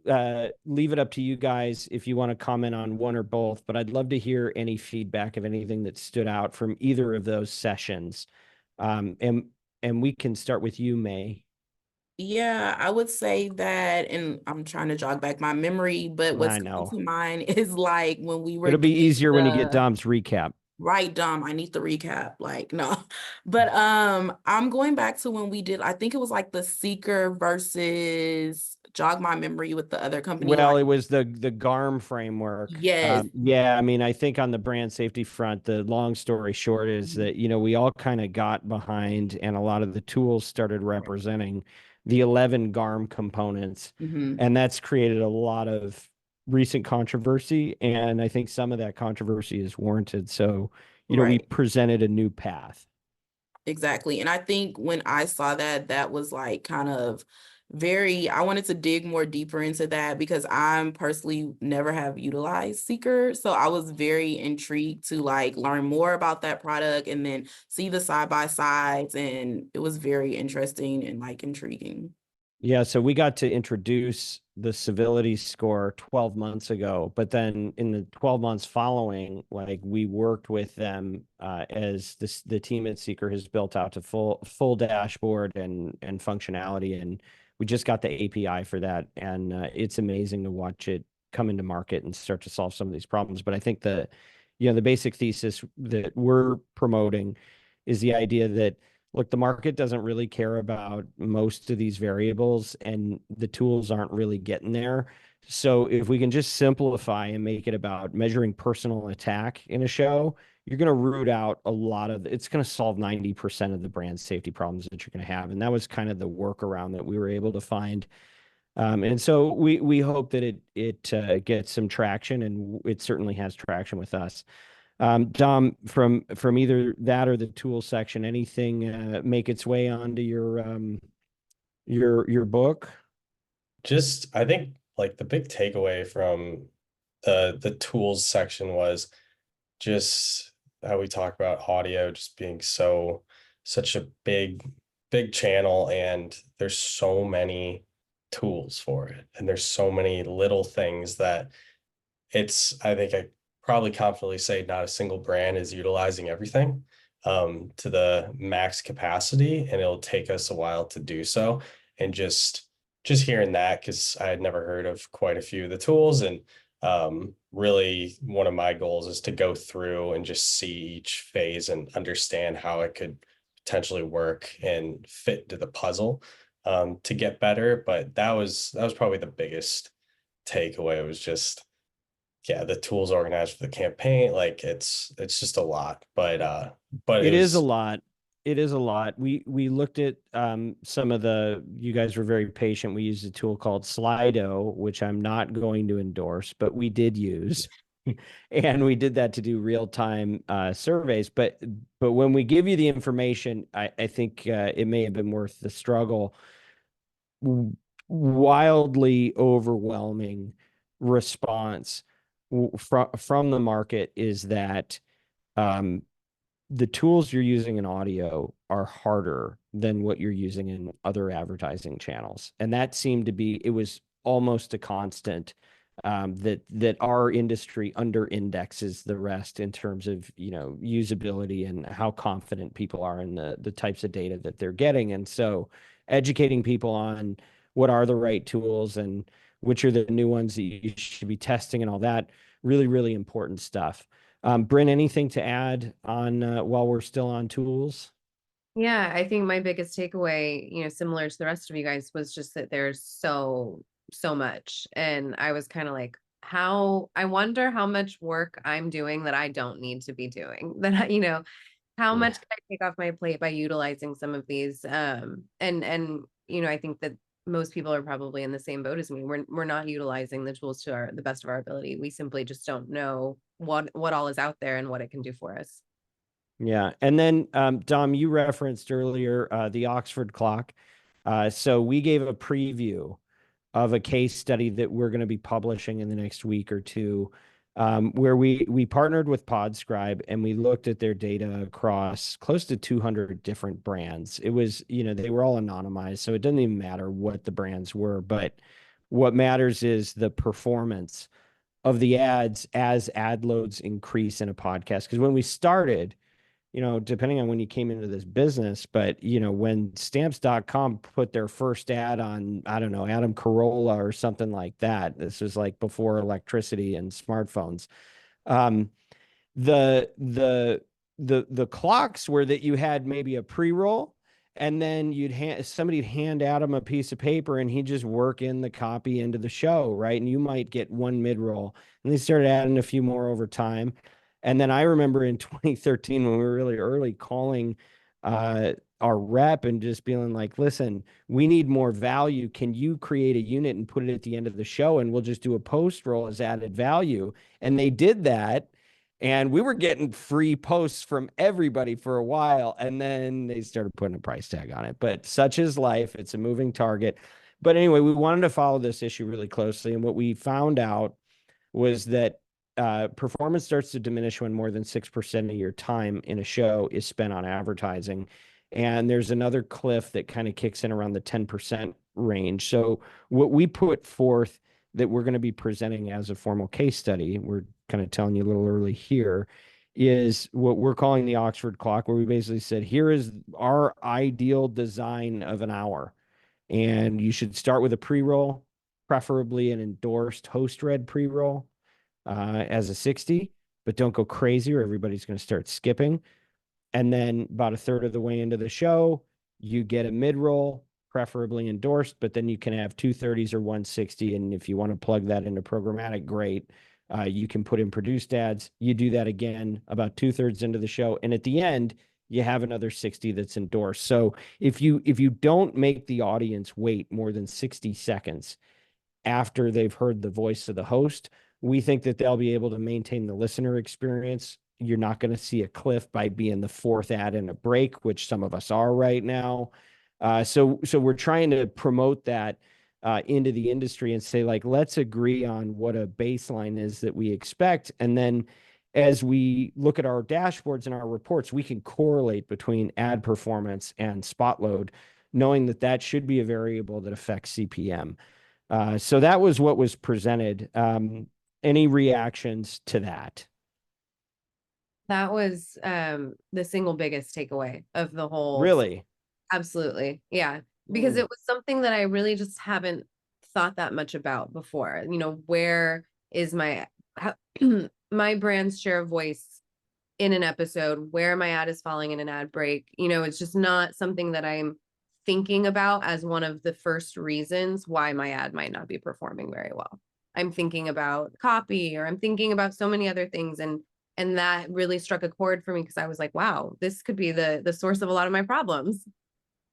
leave it up to you guys if you want to comment on one or both, but I'd love to hear any feedback of anything that stood out from either of those sessions. And we can start with you, May. Yeah, I would say that, and I'm trying to jog back my memory, but what's coming to mind is like when we were It'll be doing easier when you get Dom's recap. Right, Dom, I need the recap. Like, no. But I'm going back to when we did, I think it was like the Seeker versus jog my memory with the other company. Well, like, it was the GARM framework. Yes. Yeah, I mean, I think on the brand safety front, the long story short is that, we all kind of got behind and a lot of the tools started representing the 11 GARM components. And that's created a lot of recent controversy. And I think some of that controversy is warranted. So, we presented a new path. Exactly. And I think when I saw that, that was like kind of I wanted to dig more deeper into that because I'm personally never have utilized Seeker. So I was very intrigued to like learn more about that product and then see the side by sides. And it was very interesting and like intriguing. Yeah, so we got to introduce the civility score 12 months ago, but then in the 12 months following, like we worked with them as the team at Seeker has built out to full dashboard and functionality, and we just got the API for that, and it's amazing to watch it come into market and start to solve some of these problems. But I think the basic thesis that we're promoting is the idea that, look, the market doesn't really care about most of these variables and the tools aren't really getting there. So if we can just simplify and make it about measuring personal attack in a show, you're going to root out a lot of, it's going to solve 90% of the brand safety problems that you're going to have. And that was kind of the workaround that we were able to find. And so we hope that it gets some traction, and it certainly has traction with us. Dom, from either that or the tool section, anything make its way onto your book? Just, I think like the big takeaway from the tools section was just how we talk about audio just being such a big channel, and there's so many tools for it, and there's so many little things that I think I probably confidently say not a single brand is utilizing everything to the max capacity, and it'll take us a while to do so. And just hearing that, because I had never heard of quite a few of the tools, and really one of my goals is to go through and just see each phase and understand how it could potentially work and fit into the puzzle to get better. But that was probably the biggest takeaway. It was just, yeah, the tools organized for the campaign, like it's just a lot, but it is a lot. It is a lot. We looked at some of you guys were very patient. We used a tool called Slido, which I'm not going to endorse, but we did use. And we did that to do real-time surveys. But when we give you the information, I think it may have been worth the struggle. Wildly overwhelming response from the market is that the tools you're using in audio are harder than what you're using in other advertising channels. And that seemed to be, it was almost a constant that our industry under indexes the rest in terms of, usability and how confident people are in the types of data that they're getting. And so educating people on what are the right tools and which are the new ones that you should be testing and all that, really, really important stuff. Brynn, anything to add on while we're still on tools? Yeah, I think my biggest takeaway, similar to the rest of you guys, was just that there's so much. And I was kind of like, I wonder how much work I'm doing that I don't need to be doing, that how much can I take off my plate by utilizing some of these? And I think that most people are probably in the same boat as me. We're not utilizing the tools to the best of our ability. We simply just don't know what all is out there and what it can do for us. Yeah. And then, Dom, you referenced earlier the Oxford clock. So we gave a preview of a case study that we're going to be publishing in the next week or two, where we partnered with Podscribe and we looked at their data across close to 200 different brands. It was, they were all anonymized, so it doesn't even matter what the brands were, but what matters is the performance of the ads as ad loads increase in a podcast. Because when we started, depending on when you came into this business, but, when stamps.com put their first ad on, I don't know, Adam Carolla or something like that, this was like before electricity and smartphones. The clocks were that you had maybe a pre-roll, and then somebody'd hand Adam a piece of paper and he'd just work in the copy into the show, right? And you might get one mid-roll, and they started adding a few more over time. And then I remember in 2013, when we were really early, calling our rep and just being like, listen, we need more value. Can you create a unit and put it at the end of the show, and we'll just do a post roll as added value? And they did that. And we were getting free posts from everybody for a while. And then they started putting a price tag on it. But such is life. It's a moving target. But anyway, we wanted to follow this issue really closely. And what we found out was that performance starts to diminish when more than 6% of your time in a show is spent on advertising. And there's another cliff that kind of kicks in around the 10% range. So what we put forth that we're going to be presenting as a formal case study, we're kind of telling you a little early here, is what we're calling the Oxford clock, where we basically said, here is our ideal design of an hour. And you should start with a pre-roll, preferably an endorsed host-read pre-roll as a 60, but don't go crazy or everybody's going to start skipping. And then about a third of the way into the show, you get a mid-roll, preferably endorsed, but then you can have 230s or 160. And if you want to plug that into programmatic, great. You can put in produced ads. You do that again about 2/3 into the show. And at the end, you have another 60 that's endorsed. So if you don't make the audience wait more than 60 seconds after they've heard the voice of the host, we think that they'll be able to maintain the listener experience. You're not going to see a cliff by being the fourth ad in a break, which some of us are right now. So we're trying to promote that into the industry and say, like, let's agree on what a baseline is that we expect. And then as we look at our dashboards and our reports, we can correlate between ad performance and spot load, knowing that that should be a variable that affects CPM. So that was what was presented. Any reactions to that? That was the single biggest takeaway of the whole. Really? Absolutely. Yeah. Because Ooh. it was something that I really just haven't thought that much about before. You know, where is my my brand's share of voice in an episode, where my ad is falling in an ad break? You know, it's just not something that I'm thinking about as one of the first reasons why my ad might not be performing very well. I'm thinking about copy, or I'm thinking about so many other things. And that really struck a chord for me, because I was like, wow, this could be the source of a lot of my problems.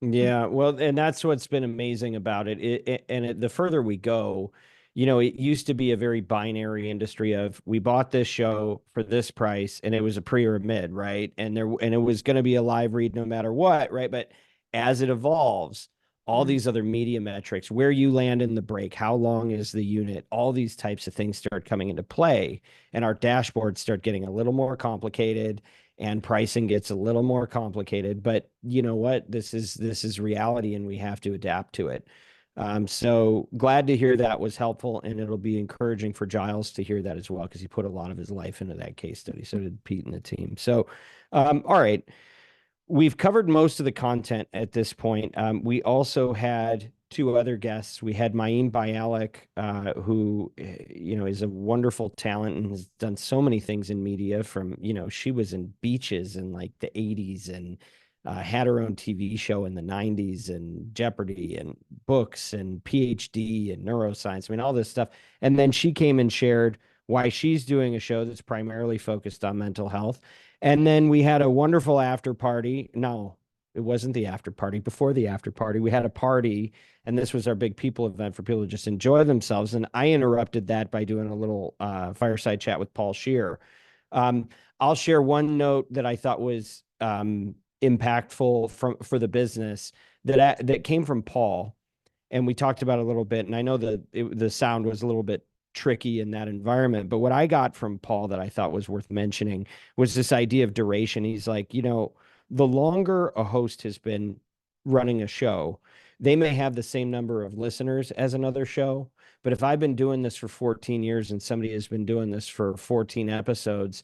Yeah, well, and that's what's been amazing about it. The further we go, you know, it used to be a very binary industry of, we bought this show for this price and it was a pre or a mid, right? And it was going to be a live read no matter what, right? But as it evolves, all these other media metrics, where you land in the break, how long is the unit, all these types of things start coming into play, and our dashboards start getting a little more complicated, and pricing gets a little more complicated. But you know what? This is reality, and we have to adapt to it. So glad to hear that was helpful, and it'll be encouraging for Giles to hear that as well, because he put a lot of his life into that case study. So did Pete and the team. So, all right. We've covered most of the content at this point. We also had two other guests. We had Maeen Bialik, who, you know, is a wonderful talent and has done so many things in media. From, you know, she was in Beaches in like the 80s, and had her own TV show in the 90s, and Jeopardy, and books, and PhD, and neuroscience. I mean, all this stuff. And then she came and shared why she's doing a show that's primarily focused on mental health. And then we had a wonderful after party. No, it wasn't the after party. Before the after party, we had a party, and this was our big people event for people to just enjoy themselves. And I interrupted that by doing a little fireside chat with Paul Scheer. I'll share one note that I thought was impactful for the business that came from Paul, and we talked about it a little bit. And I know the sound was a little bit tricky in that environment, but what I got from Paul that I thought was worth mentioning was this idea of duration. He's like, you know, the longer a host has been running a show, they may have the same number of listeners as another show, but if I've been doing this for 14 years and somebody has been doing this for 14 episodes,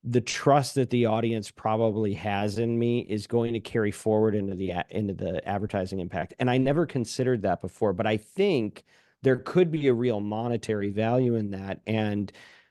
the trust that the audience probably has in me is going to carry forward into the advertising impact. And I never considered that before, but I think there could be a real monetary value in that. And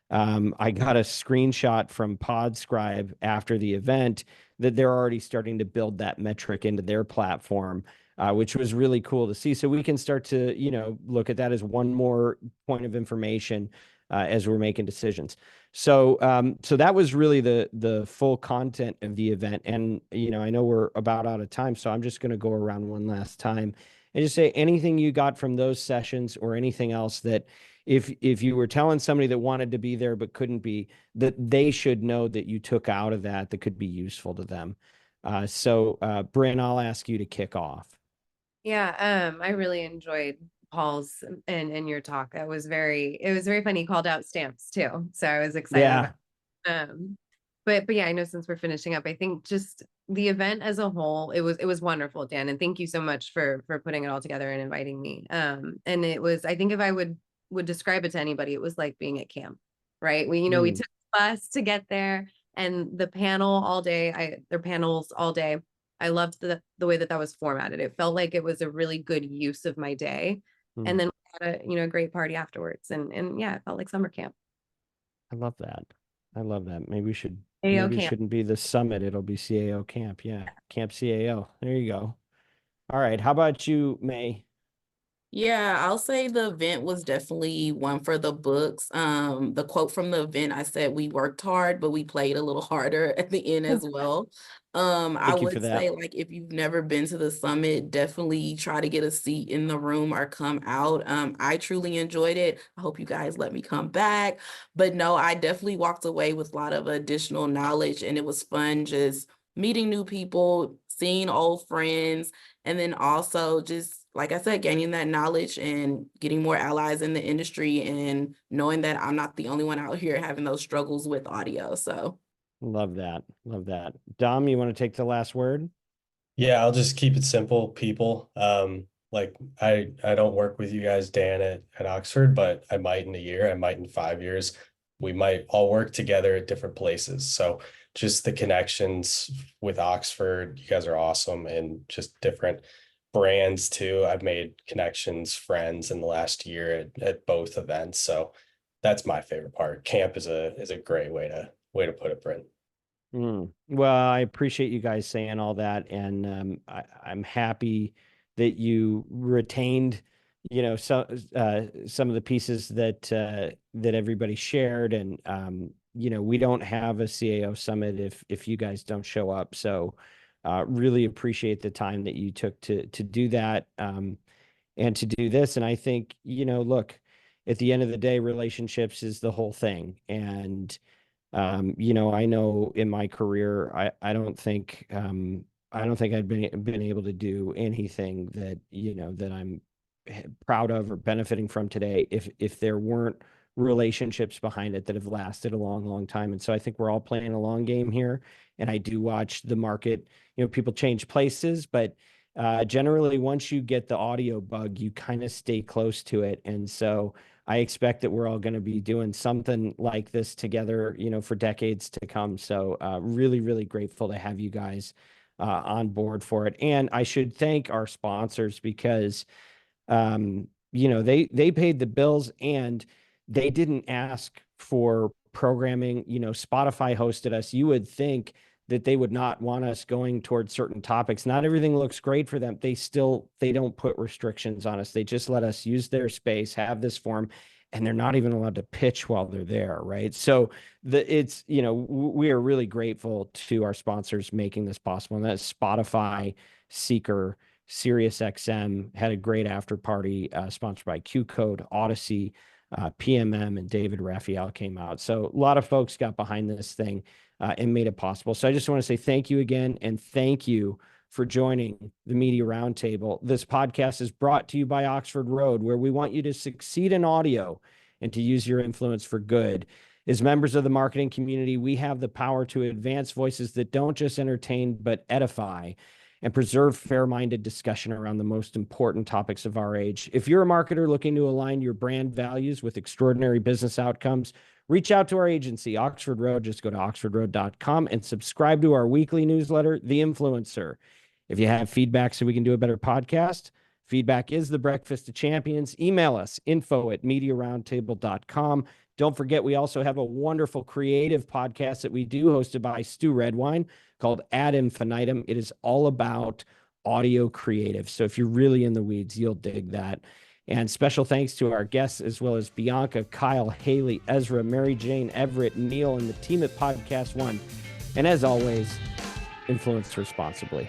I got a screenshot from Podscribe after the event that they're already starting to build that metric into their platform, which was really cool to see. So we can start to, you know, look at that as one more point of information as we're making decisions. So so that was really the full content of the event. And, you know, I know we're about out of time, so I'm just going to go around one last time and just say anything you got from those sessions, or anything else that if you were telling somebody that wanted to be there but couldn't be, that they should know that you took out of that could be useful to them. So Brynn, I'll ask you to kick off. Yeah, I really enjoyed Paul's and your talk. It was very funny. He called out stamps too. So I was excited about but yeah, I know since we're finishing up, I think just the event as a whole, it was wonderful, Dan. And thank you so much for putting it all together and inviting me. And it was, I think if I would describe it to anybody, it was like being at camp, right? We took the bus to get there, and the panel all day, their panels all day. I loved the way that was formatted. It felt like it was a really good use of my day. And then we had a great party afterwards. And yeah, it felt like summer camp. I love that. Maybe we should, CAO maybe it camp. shouldn't be the summit. It'll be CAO camp. Yeah. Camp CAO. There you go. All right. How about you, May? Yeah, I'll say the event was definitely one for the books. The quote from the event, I said, we worked hard, but we played a little harder at the end as well. I Thank you for would that. say, like, if you've never been to the summit, definitely try to get a seat in the room or come out. I truly enjoyed it. I hope you guys let me come back. But no, I definitely walked away with a lot of additional knowledge, and it was fun just meeting new people, seeing old friends, and then also just, like I said, gaining that knowledge and getting more allies in the industry, and knowing that I'm not the only one out here having those struggles with audio. So Love that. Dom, you want to take the last word? Yeah, I'll just keep it simple, people. Like I don't work with you guys, Dan, at Oxford, but I might in a year, I might in 5 years. We might all work together at different places. So just the connections with Oxford, you guys are awesome, and just different brands too. I've made connections, friends in the last year at both events. So that's my favorite part. Camp is a great way to put it, Brynn. Well, I appreciate you guys saying all that, and I'm happy that you retained, some of the pieces that everybody shared, and we don't have a CAO summit if you guys don't show up. So, really appreciate the time that you took to do that, and to do this. And I think, look, at the end of the day, relationships is the whole thing, and I know in my career, I don't think I'd been able to do anything that, that I'm proud of or benefiting from today if there weren't relationships behind it that have lasted a long, long time. And so I think we're all playing a long game here. And I do watch the market, people change places, but generally once you get the audio bug, you kind of stay close to it. And so I expect that we're all going to be doing something like this together, for decades to come. So really, really grateful to have you guys on board for it. And I should thank our sponsors because, they paid the bills, and they didn't ask for programming. Spotify hosted us. You would think that they would not want us going towards certain topics. Not everything looks great for them. They don't put restrictions on us. They just let us use their space, have this forum, and they're not even allowed to pitch while they're there. Right. So we are really grateful to our sponsors making this possible. And that's Spotify, Seeker, SiriusXM had a great after party, sponsored by Q Code, Odyssey, PMM, and David Raphael came out. So a lot of folks got behind this thing and made it possible. So I just want to say thank you again, and thank you for joining the Media Roundtable. This podcast is brought to you by Oxford Road, where we want you to succeed in audio and to use your influence for good. As members of the marketing community, we have the power to advance voices that don't just entertain, but edify and preserve fair-minded discussion around the most important topics of our age. If you're a marketer looking to align your brand values with extraordinary business outcomes, reach out to our agency, Oxford Road. Just go to oxfordroad.com and subscribe to our weekly newsletter, The Influencer. If you have feedback so we can do a better podcast, feedback is the breakfast of champions. Email us, info@mediaroundtable.com. Don't forget, we also have a wonderful creative podcast that we do, hosted by Stu Redwine, called Ad Infinitum. It is all about audio creative. So if you're really in the weeds, you'll dig that. And special thanks to our guests, as well as Bianca, Kyle, Haley, Ezra, Mary Jane, Everett, Neil, and the team at Podcast One. And as always, influence responsibly.